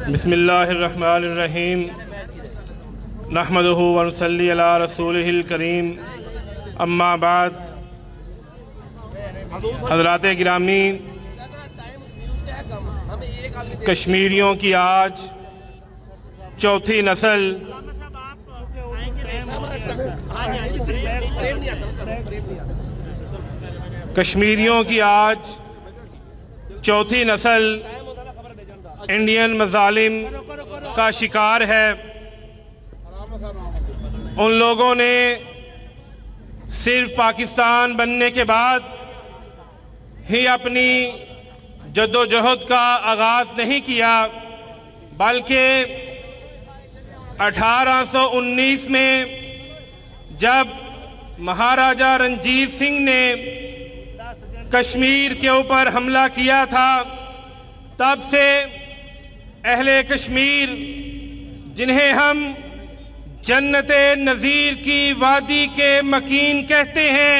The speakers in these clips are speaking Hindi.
बिस्मिल्लाहिर्रहमानिर्रहीम नहमदुहु व नसल्ली अला रसूलिहिल करीम अम्मा बाद। हज़रात गिरामी, कश्मीरियों की आज चौथी नस्ल इंडियन मज़ालिम का शिकार है। उन लोगों ने सिर्फ पाकिस्तान बनने के बाद ही अपनी जद्दोजहद का आगाज़ नहीं किया, बल्कि 1819 में जब महाराजा रणजीत सिंह ने कश्मीर के ऊपर हमला किया था, तब से अहले कश्मीर, जिन्हें हम जन्नते नज़ीर की वादी के मकीन कहते हैं,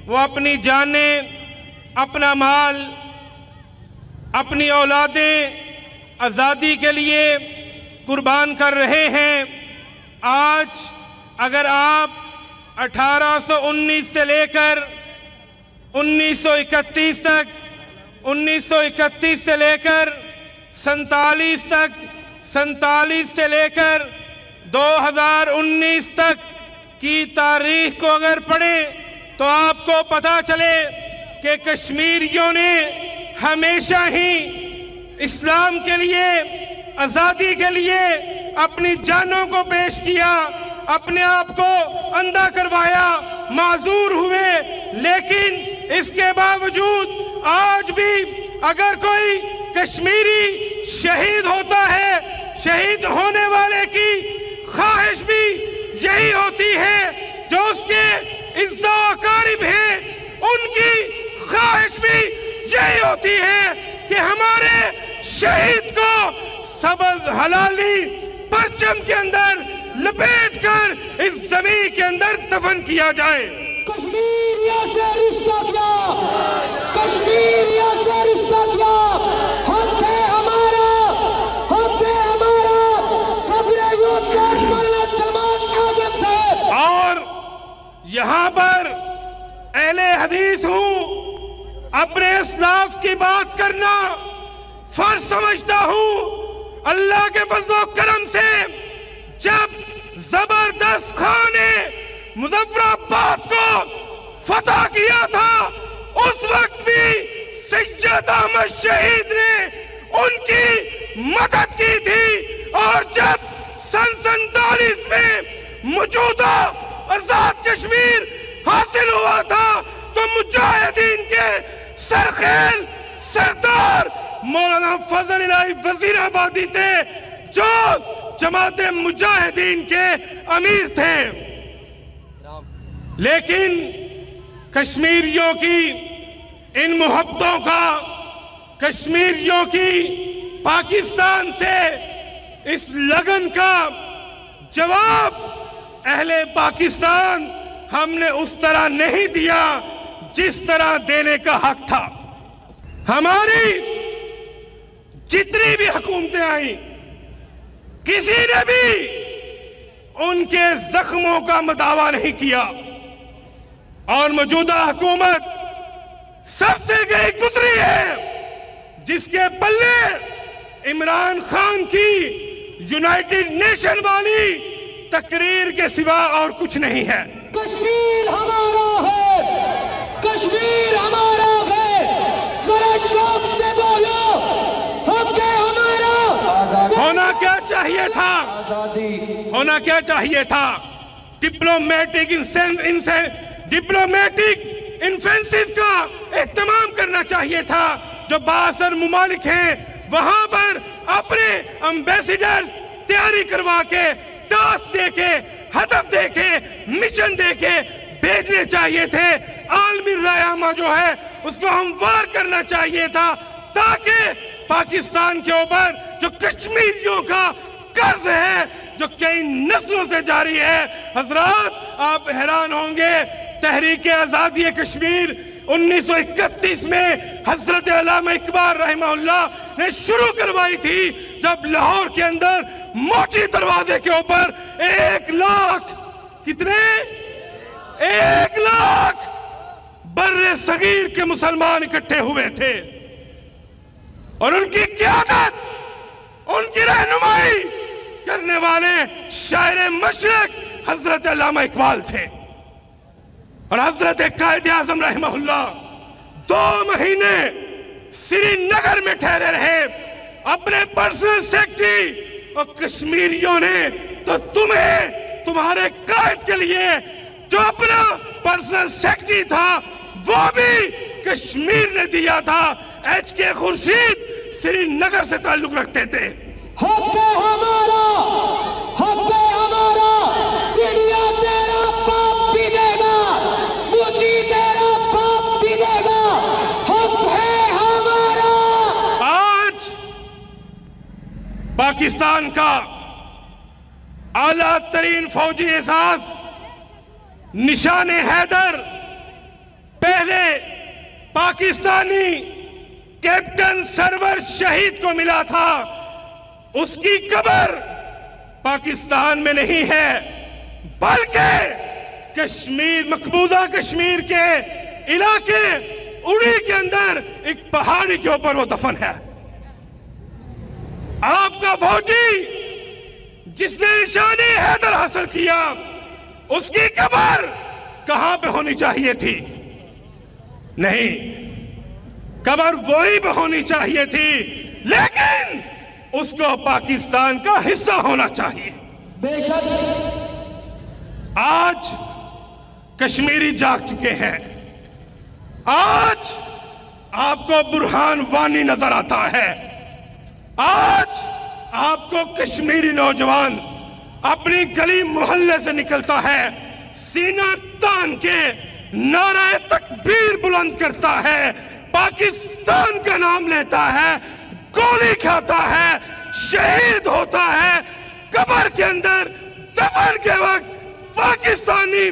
वो अपनी जानें, अपना माल, अपनी औलादें आज़ादी के लिए कुर्बान कर रहे हैं। आज अगर आप 1819 से लेकर 1931 तक, 1931 से लेकर 47 तक, 47 से लेकर 2019 तक की तारीख को अगर पढ़ें तो आपको पता चले कि कश्मीरियों ने हमेशा ही इस्लाम के लिए, आज़ादी के लिए अपनी जानों को पेश किया, अपने आप को अंधा करवाया, माजूर हुए। लेकिन इसके बावजूद आज भी अगर कोई कश्मीरी शहीद होता है, शहीद होने वाले की ख्वाहिश भी यही होती है, जो उसके इज्जा अकारिब है, उनकी ख्वाहिश भी यही होती है कि हमारे शहीद को सबज हलाली परचम के अंदर लपेट कर इस जमीन के अंदर दफन किया जाए। कश्मीरिया से रिश्ता क्या, कश्मीरिया से रिश्ता क्या, हक है हमारा, हक है हमारा। सलमान आज़म साहब। और यहाँ पर अहले हदीस हूँ, अपने इस्लाफ की बात करना फर्ज समझता हूँ। अल्लाह के फज़ल करम से जब जबरदस्त खान ने मुजफ्फराबाद को फतह किया था, उस वक्त भी सैयद अहमद शहीद ने उनकी मदद की थी। और जब सन 47 में मौजूदा आजाद कश्मीर हासिल हुआ था, तो मुजाहिदीन के सरखेल सरदार मौलाना फजल इलाही वजीराबादी थे, जो जमाते मुजाहिदीन के अमीर थे। लेकिन कश्मीरियों की इन मोहब्बतों का, कश्मीरियों की पाकिस्तान से इस लगन का जवाब अहले पाकिस्तान हमने उस तरह नहीं दिया जिस तरह देने का हक था। हमारी जितनी भी हुकूमतें आई, किसी ने भी उनके जख्मों का मदावा नहीं किया। और मौजूदा हुकूमत सबसे गई गुजरी है, जिसके पल्ले इमरान खान की यूनाइटेड नेशन वाली तकरीर के सिवा और कुछ नहीं है। कश्मीर हमारा है, कश्मीर हमारा है, जरा शौक से बोलो, हक है हमारा। होना क्या चाहिए था, होना क्या चाहिए था? डिप्लोमेटिक इन्फेंसिव का एहतमाम करना चाहिए था। जो बासर मुमालिक हैं, वहां पर अपने एम्बेसडर्स तैयारी करवा के, टास्क दे के, हदफ दे के, मिशन दे के भेजने चाहिए थे। आलमी रायमा जो है उसको हमवार करना चाहिए था, ताकि पाकिस्तान के ऊपर जो कश्मीरियों का कर्ज है, जो कई नस्लों से जारी है। हजरात, आप हैरान होंगे, तहरीक आजादी कश्मीर 1931 में हजरत अल्लामा इकबाल रहमहुल्लाह ने शुरू करवाई थी। जब लाहौर के अंदर मोची दरवाजे के ऊपर 1 लाख, कितने, 1 लाख बर्रे सगीर के मुसलमान इकट्ठे हुए थे और उनकी क़यादत, उनकी रहनुमाई करने वाले शायर मशरिक हजरत अल्लामा इकबाल थे और हजरत कायदे आज़म रहमहुल्लाह 2 महीने श्रीनगर में ठहरे रहे अपने पर्सनल सेक्रेटरी, और कश्मीरियों ने तो तुम्हें तुम्हारे कायद के लिए जो अपना पर्सनल सेक्रेटरी था वो भी कश्मीर ने दिया था। HK खुर्शीद श्रीनगर से ताल्लुक रखते थे। हक है हमारा, हक है हमारा, इंडिया तेरा बाप भी देगा, मोदी तेरा बाप भी देगा, हक है हमारा। आज पाकिस्तान का आला तरीन फौजी एहसास निशाने हैदर पहले पाकिस्तानी कैप्टन सरवर शहीद को मिला था, उसकी कब्र पाकिस्तान में नहीं है बल्कि कश्मीर, मकबूजा कश्मीर के इलाके उड़ी के अंदर एक पहाड़ी के ऊपर वो दफन है। आपका फौजी जिसने निशाने हैदर हासिल किया उसकी कब्र कहां पे होनी चाहिए थी? नहीं, कब्र वही पे होनी चाहिए थी, लेकिन उसको पाकिस्तान का हिस्सा होना चाहिए। बेशक आज कश्मीरी जाग चुके हैं। आज आपको बुरहान वानी नजर आता है। आज आपको कश्मीरी नौजवान अपनी गली मोहल्ले से निकलता है, सीना तान के नारा तकबीर बुलंद करता है, पाकिस्तान का नाम लेता है, गोली खाता है, शहीद होता है, कब्र के अंदर दफन के वक्त पाकिस्तानी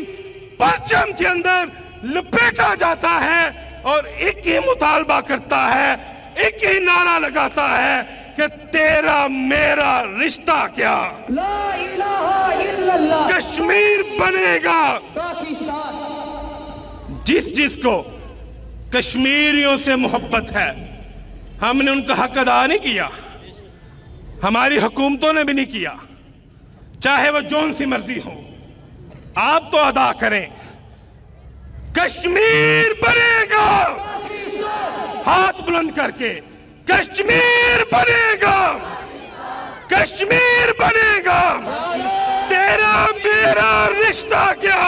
परचम के अंदर लपेटा जाता है और एक ही मुतालबा करता है, एक ही नारा लगाता है कि तेरा मेरा रिश्ता क्या, ला इलाहा इल्लल्लाह, कश्मीर बनेगा। पाकिस्तान जिसको कश्मीरियों से मोहब्बत है, हमने उनका हक अदा नहीं किया, हमारी हुकूमतों ने भी नहीं किया, चाहे वो जौन सी मर्जी हो, आप तो अदा करें। कश्मीर बनेगा, हाथ बुलंद करके, कश्मीर बनेगा, कश्मीर बनेगा, तेरा मेरा रिश्ता क्या।